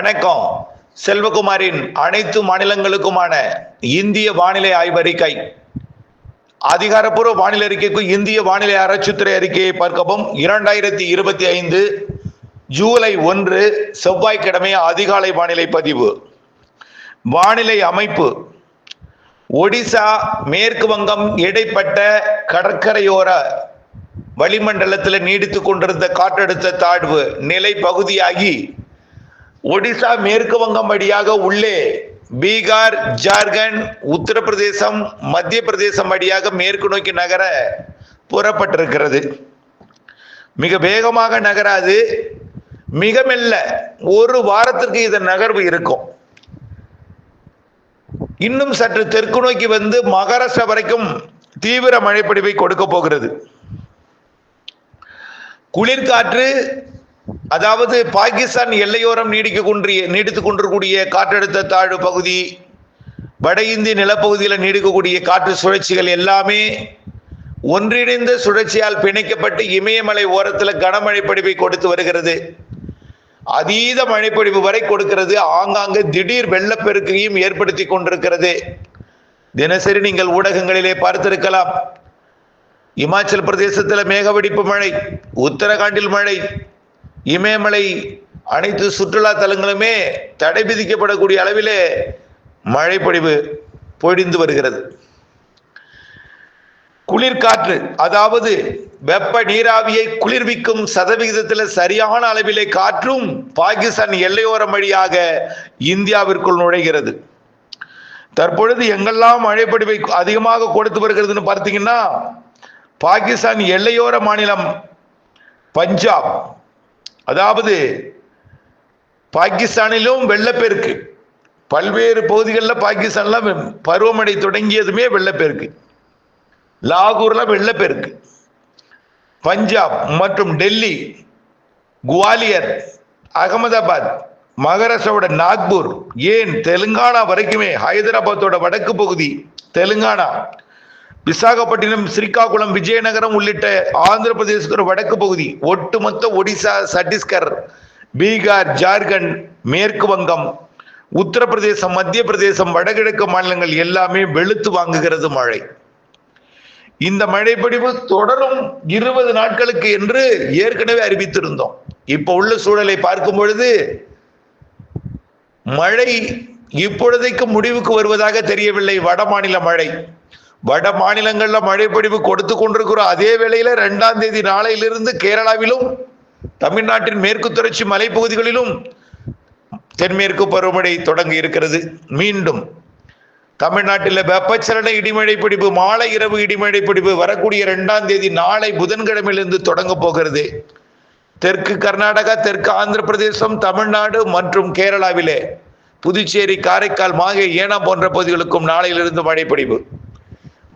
வணக்கம். செல்வகுமாரின் அனைத்து மாநிலங்களுக்குமான இந்திய வானிலை ஆய்வறிக்கை. அதிகாரப்பூர்வ வானிலை அறிக்கைக்கு இந்திய வானிலை ஆராய்ச்சித்துறை அறிக்கையை பார்க்கவும். 2025 ஜூலை 1 செவ்வாய்க்கிழமை அதிகாலை வானிலை பதிவு. வானிலை அமைப்பு: ஒடிசா, மேற்கு வங்கம் இடைப்பட்ட கடற்கரையோர வளிமண்டலத்தில் நீடித்துக் கொண்டிருந்த காற்றழுத்த தாழ்வு நிலை பகுதியாகி ஒடிசா, மேற்கு வங்கம் வழியாக உள்ளே பீகார், ஜார்க்கண்ட், உத்தரப்பிரதேசம், மத்திய பிரதேசம் வழியாக மேற்கு நோக்கி நகர புறப்பட்டிருக்கிறது. மிக வேகமாக நகராது, மிக மெல்ல ஒரு வாரத்திற்கு இதன் நகர்வு இருக்கும். இன்னும் சற்று தெற்கு நோக்கி வந்து மகாராஷ்டிரா வரைக்கும் தீவிர மழைப்பொழிவை கொடுக்க போகிறது. குளிர்காற்று, அதாவது பாகிஸ்தான் எல்லையோரம் நீடித்துக் கொண்டிருக்கூடிய காற்றழுத்த தாழ்வு பகுதி, வட இந்திய நிலப்பகுதியில் நீடிக்கக்கூடிய காற்று சுழற்சிகள் எல்லாமே ஒன்றிணைந்த சுழற்சியால் பிணைக்கப்பட்டு இமயமலை ஓரத்தில் கனமழை பொழிவை கொடுத்து வருகிறது. அதீத மழைப்பொழிவு வரை கொடுக்கிறது. ஆங்காங்கு திடீர் வெள்ளப்பெருக்கையும் ஏற்படுத்தி கொண்டிருக்கிறது. தினசரி நீங்கள் ஊடகங்களிலே பார்த்திருக்கலாம். இமாச்சல் பிரதேசத்தில் மேகவெடிப்பு மழை, உத்தரகாண்டில் மழை, இமயமலை அனைத்து சுற்றுலா தலங்களுமே தடை விதிக்கப்படக்கூடிய அளவிலே மழை பொழிவு பொழிந்து வருகிறது. குளிர்காற்று, அதாவது வெப்ப நீராவியை குளிர்விக்கும் சதவிகிதத்தில் சரியான அளவிலே காற்றும் பாகிஸ்தான் எல்லையோரம் வழியாக இந்தியாவிற்குள் நுழைகிறது. தற்பொழுது எங்கெல்லாம் மழைப்பொழிவை அதிகமாக கொடுத்து வருகிறதுன்னு பார்த்தீங்கன்னா, பாகிஸ்தான் எல்லையோர மாநிலம் பஞ்சாப், அதாவது பாகிஸ்தானிலும் வெள்ளப்பெருக்கு. பல்வேறு பகுதிகளில் பாகிஸ்தான்ல பருவமழை தொடங்கியதுமே வெள்ளப்பெருக்கு. லாகூர்ல வெள்ளப்பெருக்கு. பஞ்சாப் மற்றும் டெல்லி, குவாலியர், அகமதாபாத், மகாராஷ்டிராவோட நாக்பூர், ஏன் தெலுங்கானா வரைக்குமே, ஹைதராபாத்தோட வடக்கு பகுதி தெலுங்கானா, விசாகப்பட்டினம், ஸ்ரீகாகுளம், விஜயநகரம் உள்ளிட்ட ஆந்திர பிரதேசத்தோட வடக்கு பகுதி, ஒட்டுமொத்த ஒடிசா, சத்தீஸ்கர், பீகார், ஜார்க்கண்ட், மேற்கு வங்கம், உத்தரப்பிரதேசம், மத்திய பிரதேசம், வடகிழக்கு மாநிலங்கள் எல்லாமே வெளுத்து வாங்குகிறது மழை. இந்த மழைப்பொழிவு தொடரும் 20 நாட்களுக்கு என்று ஏற்கனவே அறிவித்திருந்தோம். இப்ப உள்ள சூழலை பார்க்கும் பொழுது மழை இப்பொழுதைக்கு முடிவுக்கு வருவதாக தெரியவில்லை. வட மாநில மழை, வட மாநிலங்கள்ல மழைப்பொழிவு கொடுத்து கொண்டிருக்கிறோம். அதே வேளையில 2ஆம் தேதி நாளையிலிருந்து கேரளாவிலும் தமிழ்நாட்டின் மேற்கு தொடர்ச்சி மலைப்பகுதிகளிலும் தென்மேற்கு பருவமழை தொடங்கி இருக்கிறது. மீண்டும் தமிழ்நாட்டில் வெப்பச்சலன இடிமழை பொழிவு, மாலை இரவு இடிமழை பொழிவு வரக்கூடிய 2ஆம் தேதி நாளை புதன்கிழமையிலிருந்து தொடங்க போகிறது. தெற்கு கர்நாடகா, தெற்கு ஆந்திர பிரதேசம், தமிழ்நாடு மற்றும் கேரளாவிலே புதுச்சேரி, காரைக்கால், மாஹே, ஏனாம் போன்ற பகுதிகளுக்கும் நாளையிலிருந்து மழை பொழிவு.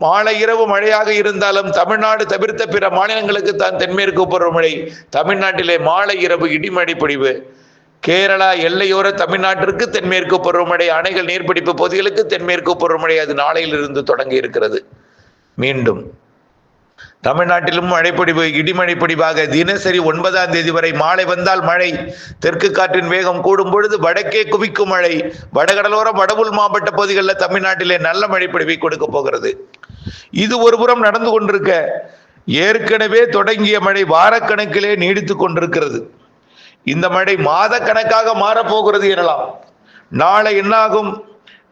மாலை இரவு மழையாக இருந்தாலும் தமிழ்நாடு தவிர்த்த பிற மாநிலங்களுக்கு தான் தென்மேற்கு பருவமழை. தமிழ்நாட்டிலே மாலை இரவு இடிமழை பொழிவு. கேரளா எல்லையோர தமிழ்நாட்டிற்கு தென்மேற்கு பருவமழை, அணைகள் நீர்பிடிப்பு பகுதிகளுக்கு தென்மேற்கு பருவமழை அது நாளையிலிருந்து தொடங்கி இருக்கிறது. மீண்டும் தமிழ்நாட்டிலும் மழைப்பொழிவு, இடிமழை பொழிவாக தினசரி 9ஆம் தேதி வரை. மாலை வந்தால் மழை, தெற்கு காற்றின் வேகம் கூடும் பொழுது வடக்கே குவிக்கும் மழை. வடகடலோரம், வடவுள் மாவட்ட பகுதிகளில் தமிழ்நாட்டிலே நல்ல மழைப்பொழிவை கொடுக்க போகிறது. இது ஒருபுறம் நடந்து கொண்டிருக்க, ஏற்கனவே தொடங்கிய மழை வாரக்கணக்கிலே நீடித்துக் கொண்டிருக்கிறது. இந்த மழை மாத கணக்காக மாறப்போகிறது எனலாம். நாளை என்னாகும்?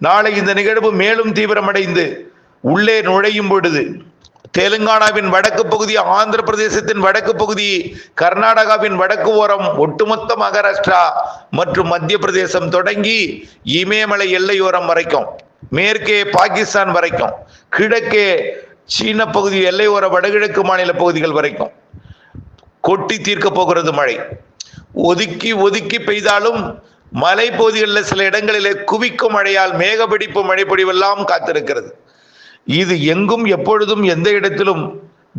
நாளை இந்த நிகழ்வு மேலும் தீவிரமடைந்து உள்ளே நுழையும் பொழுது தெலுங்கானாவின் வடக்கு பகுதி, ஆந்திர பிரதேசத்தின் வடக்கு பகுதி, கர்நாடகாவின் வடக்கு ஓரம், ஒட்டுமொத்த மகாராஷ்டிரா மற்றும் மத்திய பிரதேசம் தொடங்கி இமயமலை எல்லையோரம் வரைக்கும், மேற்கே பாகிஸ்தான் வரைக்கும், கிழக்கே சீன பகுதி எல்லையோர வடகிழக்கு மாநில பகுதிகள் வரைக்கும் கொட்டி தீர்க்க போகிறது மழை. ஒதுக்கி ஒதுக்கி பெய்தாலும் மலை பகுதிகளில் சில இடங்களிலே குவிக்கும் மழையால் மேகவெடிப்பு மழைப்பொழிவெல்லாம் காத்திருக்கிறது. இது எங்கும் எப்பொழுதும் எந்த இடத்திலும்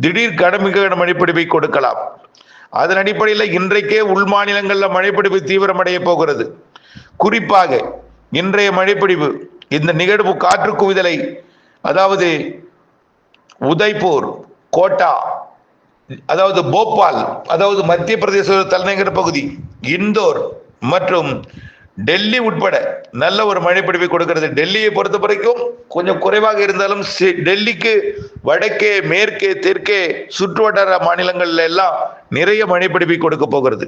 திடீர் கனமிக மழைப்பொழிவை கொடுக்கலாம். அதன் அடிப்படையில் இன்றைக்கே உள் மாநிலங்களில் மழைப்பொழிவு தீவிரமடைய போகிறது. குறிப்பாக இன்றைய மழைப்பொழிவு இந்த நிகழ்வு காற்று குவிதலை, அதாவது உதய்பூர், கோட்டா, அதாவது போபால், அதாவது மத்திய பிரதேச தலைநகர் பகுதி, இந்தோர் மற்றும் டெல்லி உட்பட நல்ல ஒரு மழைப்பொழிவை கொடுக்கிறது. டெல்லியை பொறுத்த வரைக்கும் கொஞ்சம் குறைவாக இருந்தாலும் டெல்லிக்கு வடக்கே, மேற்கே, தெற்கே சுற்றுவட்டார மாநிலங்கள்ல எல்லாம் நிறைய மழைப்பொழிவை கொடுக்க போகிறது.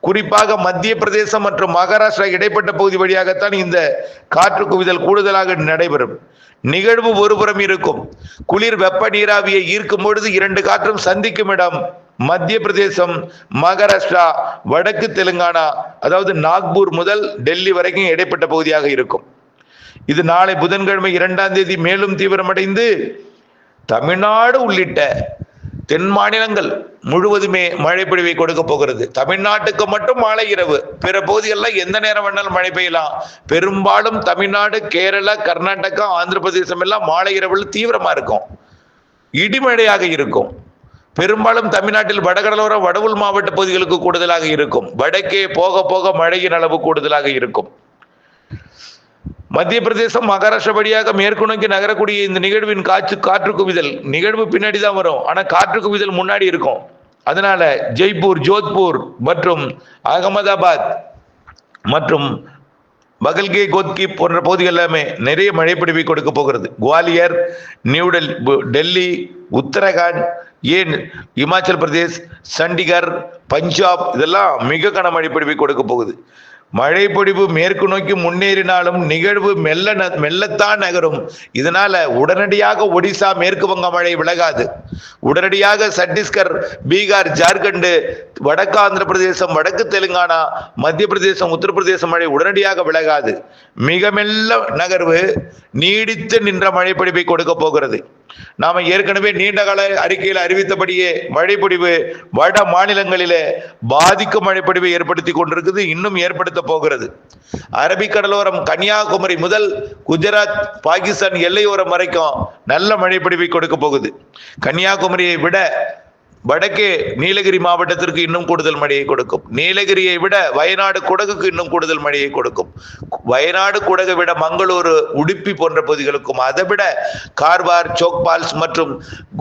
குறிப்பாக மத்திய பிரதேசம் மற்றும் மகாராஷ்டிரா இடைப்பட்ட பகுதி வழியாகத்தான் இந்த காற்று குவிதல் கூடுதலாக நடைபெறும். நிகழ்வு ஒருபுறம் இருக்கும். குளிர் வெப்ப நீராவியை ஈர்க்கும் பொழுது இரண்டு காற்றும் சந்திக்கும் இடம் மத்திய பிரதேசம், மகாராஷ்டிரா, வடக்கு தெலுங்கானா, அதாவது நாக்பூர் முதல் டெல்லி வரைக்கும் இடைப்பட்ட பகுதியாக இருக்கும். இது நாளை புதன்கிழமை 2ஆம் தேதி மேலும் தீவிரமடைந்து தமிழ்நாடு உள்ளிட்ட தென் மாநிலங்கள் முழுவதுமே மழை பொழிவை கொடுக்க போகிறது. தமிழ்நாட்டுக்கு மட்டும் மாலை இரவு, பிற பகுதிகளில் எந்த நேரம் வேணாலும் மழை பெய்யலாம். பெரும்பாலும் தமிழ்நாடு, கேரளா, கர்நாடகா, ஆந்திர பிரதேசம் எல்லாம் மாலை இரவில் தீவிரமா இருக்கும், இடிமழையாக இருக்கும். பெரும்பாலும் தமிழ்நாட்டில் வடகடலோரம், வடவுள் மாவட்ட பகுதிகளுக்கு கூடுதலாக இருக்கும். வடக்கே போக போக மழையின் அளவு கூடுதலாக இருக்கும். மத்திய பிரதேசம், மகாராஷ்டிரா வழியாக மேற்கு நோக்கி நகரக்கூடிய இந்த நிகழ்வின் காற்று குவிதல் நிகழ்வு பின்னாடி தான் வரும். ஆனா காற்று குவிதல் முன்னாடி இருக்கும். அதனால ஜெய்ப்பூர், ஜோத்பூர் மற்றும் அகமதாபாத் மற்றும் பகல்கே, கோத்கி போன்ற பகுதிகள் எல்லாமே நிறைய மழைப்பொழிவை கொடுக்க போகிறது. குவாலியர், டெல்லி, உத்தரகாண்ட், ஏன் இமாச்சல் பிரதேஷ், சண்டிகர், பஞ்சாப் இதெல்லாம் மிக கனமழை பொழிவை கொடுக்க போகுது. மழை பொழிவு மேற்கு நோக்கி முன்னேறினாலும் நிகழ்வு மெல்லத்தான் நகரும். இதனால உடனடியாக ஒடிசா, மேற்கு வங்க மழை விலகாது. உடனடியாக சத்தீஸ்கர், பீகார், ஜார்க்கண்ட், வடக்கு ஆந்திர பிரதேசம், வடக்கு தெலுங்கானா, மத்திய பிரதேசம், உத்தரப்பிரதேசம் மழை உடனடியாக விலகாது. மிக மெல்ல நகர்வு நீடித்து நின்ற மழைப்பொழிவை கொடுக்க போகிறது. நாம ஏற்கனவே நீண்டகால அறிக்கையில் அறிவித்தபடியே மழைப்பொழிவு வட மாநிலங்களிலே பாதிக்கும் மழைப்பொழிவை ஏற்படுத்தி கொண்டிருக்குது, இன்னும் ஏற்படுத்த போகிறது. அரபிக்கடலோரம் கன்னியாகுமரி முதல் குஜராத், பாகிஸ்தான் எல்லையோரம் வரைக்கும் நல்ல மழைப்பொழிவை கொடுக்க போகுது. கன்னியாகுமரியை விட வடக்கே நீலகிரி மாவட்டத்திற்கு இன்னும் கூடுதல் மழையை கொடுக்கும். நீலகிரியை விட வயநாடு, குடகுக்கு இன்னும் கூடுதல் மழையை கொடுக்கும். வயநாடு, குடகை விட மங்களூரு, உடுப்பி போன்ற பகுதிகளுக்கும், அதை விட கார்வார், சோக்பால்ஸ் மற்றும்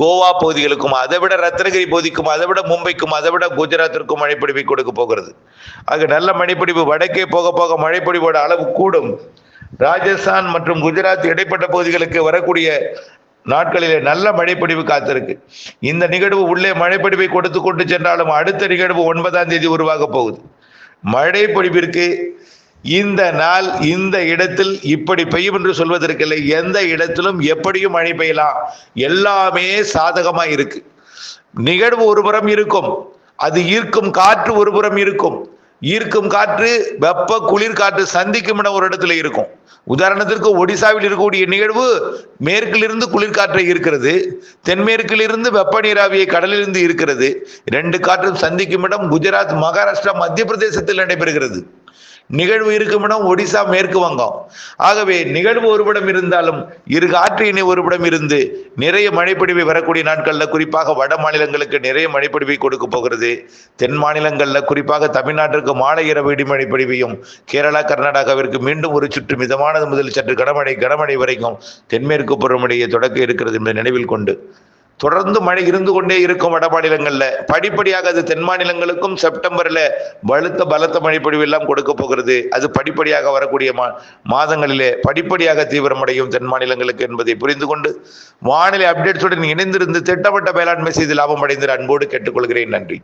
கோவா பகுதிகளுக்கும், அதை விட ரத்னகிரி பகுதிக்கும், அதை விட மும்பைக்கும், அதை விட குஜராத்திற்கும் மழைப்பொழிவை கொடுக்க போகிறது. ஆக நல்ல மழைப்பொழிவு வடக்கே போக போக மழைப்பொழிவோட அளவு கூடும். ராஜஸ்தான் மற்றும் குஜராத் இடைப்பட்ட பகுதிகளுக்கு வரக்கூடிய நாட்களிலே நல்ல மழைப்பொழிவு காத்திருக்கு. இந்த நிகழ்வு உள்ளே மழைப்பொழிவை கொடுத்து கொண்டு சென்றாலும் அடுத்த நிகழ்வு 9ஆம் தேதி உருவாக போகுது. மழைப்பொழிவிற்கு இந்த நாள், இந்த இடத்தில் இப்படி பெய்யும் என்று சொல்வதற்கில்லை. எந்த இடத்திலும் எப்படியும் மழை பெய்யலாம். எல்லாமே சாதகமா இருக்கு. நிகழ்வு ஒருபுறம் இருக்கும், அது ஈர்க்கும் காற்று ஒருபுறம் இருக்கும். ஈர்க்கும் காற்று, வெப்ப குளிர் காற்று சந்திக்கும் இடம் ஒரு இடத்துல இருக்கும். உதாரணத்திற்கு ஒடிசாவில் இருக்கக்கூடிய நிகழ்வு மேற்கிலிருந்து குளிர்காற்றை இருக்கிறது, தென்மேற்கிலிருந்து வெப்ப நீராவியை கடலிலிருந்து இருக்கிறது. இரண்டு காற்றும் சந்திக்கும் இடம் குஜராத், மகாராஷ்டிரா, மத்திய பிரதேசத்தில் நடைபெறுகிறது. நிகழ்வு இருக்கும் இடம் ஒடிசா, மேற்கு வங்கம். ஆகவே நிகழ்வு ஒருபுறம் இருந்தாலும் இரு காற்று இணை ஒருபுறம் இருந்து நிறைய மழைப்பொழிவை வரக்கூடிய நாட்கள்ல குறிப்பாக வட மாநிலங்களுக்கு நிறைய மழைப்பொழிவை கொடுக்க போகிறது. தென் மாநிலங்கள்ல குறிப்பாக தமிழ்நாட்டிற்கு மாலை இரவு இடிமழை பொழிவையும், கேரளா, கர்நாடகாவிற்கு மீண்டும் ஒரு சுற்று மிதமானது முதல் சற்று கனமழை வரைக்கும் தென்மேற்கு பருவமழையை தொடக்க இருக்கிறது என்பதை நினைவில் கொண்டு தொடர்ந்து மழை இருந்து கொண்டே இருக்கும். வட மாநிலங்கள்ல படிப்படியாக அது தென் மாநிலங்களுக்கும் செப்டம்பர்ல பலத்த மழைப்பொழிவு எல்லாம் கொடுக்க போகிறது. அது படிப்படியாக வரக்கூடிய மாதங்களிலே படிப்படியாக தீவிரமடையும் தென் மாநிலங்களுக்கு என்பதை புரிந்து கொண்டு வானிலை அப்டேட்ஸுடன் இணைந்திருந்து திட்டமிட்ட வேளாண்மை செய்து லாபம் அடைந்து அன்போடு கேட்டுக்கொள்கிறேன். நன்றி.